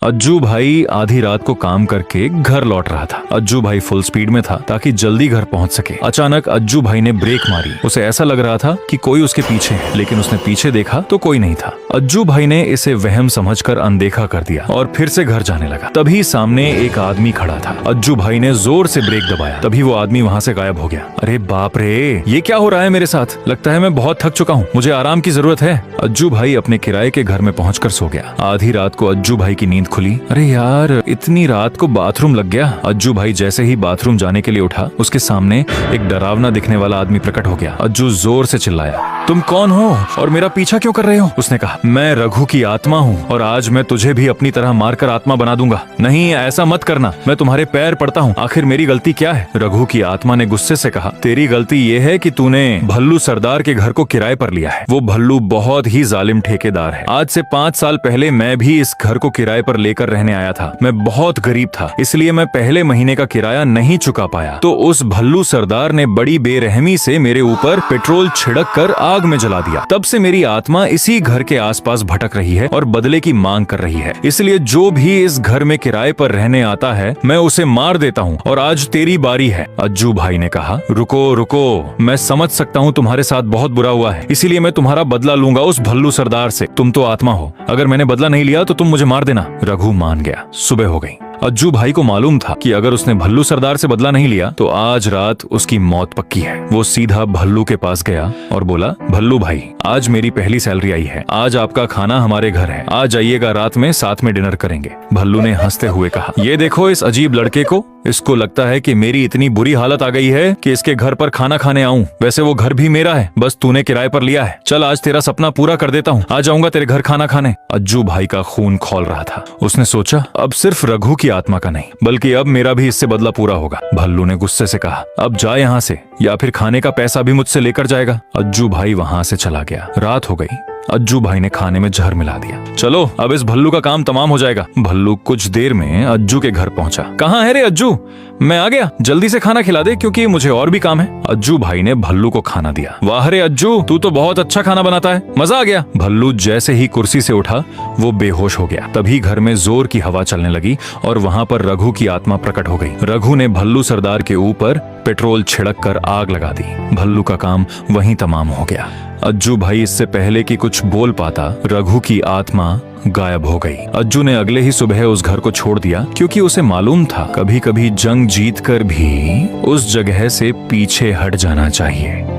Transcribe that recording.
अज्जू भाई आधी रात को काम करके घर लौट रहा था। अज्जू भाई फुल स्पीड में था ताकि जल्दी घर पहुंच सके। अचानक अज्जू भाई ने ब्रेक मारी। उसे ऐसा लग रहा था कि कोई उसके पीछे है, लेकिन उसने पीछे देखा तो कोई नहीं था। अज्जू भाई ने इसे वहम समझकर अनदेखा कर दिया और फिर से घर जाने लगा। तभी सामने एक आदमी खड़ा था। अज्जू भाई ने जोर से ब्रेक दबाया, तभी वो आदमी वहाँ से गायब हो गया। अरे बाप रे, ये क्या हो रहा है मेरे साथ? लगता है मैं बहुत थक चुका हूँ, मुझे आराम की जरूरत है। अज्जू भाई अपने किराए के घर में पहुंचकर सो गया। आधी रात को अज्जू भाई की नींद खुली। अरे यार, इतनी रात को बाथरूम लग गया। अज्जू भाई जैसे ही बाथरूम जाने के लिए उठा, उसके सामने एक डरावना दिखने वाला आदमी प्रकट हो गया। अज्जू जोर से चिल्लाया, तुम कौन हो और मेरा पीछा क्यों कर रहे हो? उसने कहा, मैं रघु की आत्मा हूँ और आज मैं तुझे भी अपनी तरह मारकर आत्मा बना दूंगा। नहीं, ऐसा मत करना, मैं तुम्हारे पैर पड़ता हूँ। आखिर मेरी गलती क्या है? रघु की आत्मा ने गुस्से से कहा, तेरी गलती ये है कि तूने भल्लू सरदार के घर को किराए पर लिया है। वो भल्लू बहुत ही जालिम ठेकेदार है। आज से 5 साल पहले मैं भी इस घर को किराए पर लेकर रहने आया था। मैं बहुत गरीब था, इसलिए मैं पहले महीने का किराया नहीं चुका पाया। तो उस भल्लू सरदार ने बड़ी बेरहमी से मेरे ऊपर पेट्रोल छिड़क कर आग में जला दिया। तब से मेरी आत्मा इसी घर के आसपास भटक रही है और बदले की मांग कर रही है। इसलिए जो भी इस घर में किराए पर रहने आता है, मैं उसे मार देता हूँ और आज तेरी बारी है। अज्जू भाई ने कहा, रुको रुको, मैं समझ सकता हूँ तुम्हारे साथ बहुत बुरा हुआ है, इसीलिए मैं तुम्हारा बदला लूंगा उस भल्लू सरदार से। तुम तो आत्मा हो, अगर मैंने बदला नहीं लिया तो तुम मुझे मार देना। रघु मान गया। सुबह हो गई। अज्जू भाई को मालूम था कि अगर उसने भल्लू सरदार से बदला नहीं लिया तो आज रात उसकी मौत पक्की है। वो सीधा भल्लू के पास गया और बोला, भल्लू भाई, आज मेरी पहली सैलरी आई है। आज आपका खाना हमारे घर है, आ जाइएगा, रात में साथ में डिनर करेंगे। भल्लू ने हंसते हुए कहा, ये देखो इस अजीब लड़के को, इसको लगता है कि मेरी इतनी बुरी हालत आ गई है कि इसके घर पर खाना खाने आऊं। वैसे वो घर भी मेरा है, बस तूने किराए पर लिया है। चल, आज तेरा सपना पूरा कर देता हूँ, आ जाऊंगा तेरे घर खाना खाने। अज्जू भाई का खून खौल रहा था। उसने सोचा, अब सिर्फ रघु की आत्मा का नहीं, बल्कि अब मेरा भी इससे बदला पूरा होगा। भल्लू ने गुस्से से कहा, अब जा यहाँ से, या फिर खाने का पैसा भी मुझसे लेकर जाएगा। अज्जू भाई वहाँ से चला गया। रात हो गई। अज्जू भाई ने खाने में जहर मिला दिया। चलो, अब इस भल्लू का काम तमाम हो जाएगा। भल्लू कुछ देर में अज्जू के घर पहुंचा। कहाँ है रे अज्जू? मैं आ गया, जल्दी से खाना खिला दे क्योंकि मुझे और भी काम है। अज्जू भाई ने भल्लू को खाना दिया। वाह रे अज्जू, तू तो बहुत अच्छा खाना बनाता है, मजा आ गया। भल्लू जैसे ही कुर्सी से उठा, वो बेहोश हो गया। तभी घर में जोर की हवा चलने लगी और वहाँ पर रघु की आत्मा प्रकट हो गई। रघु ने भल्लू सरदार के ऊपर पेट्रोल छिड़क कर आग लगा दी। भल्लू का काम वहीं तमाम हो गया। अज्जू भाई इससे पहले कि कुछ बोल पाता, रघु की आत्मा गायब हो गई। अज्जू ने अगले ही सुबह उस घर को छोड़ दिया क्योंकि उसे मालूम था कभी कभी जंग जीतकर भी उस जगह से पीछे हट जाना चाहिए।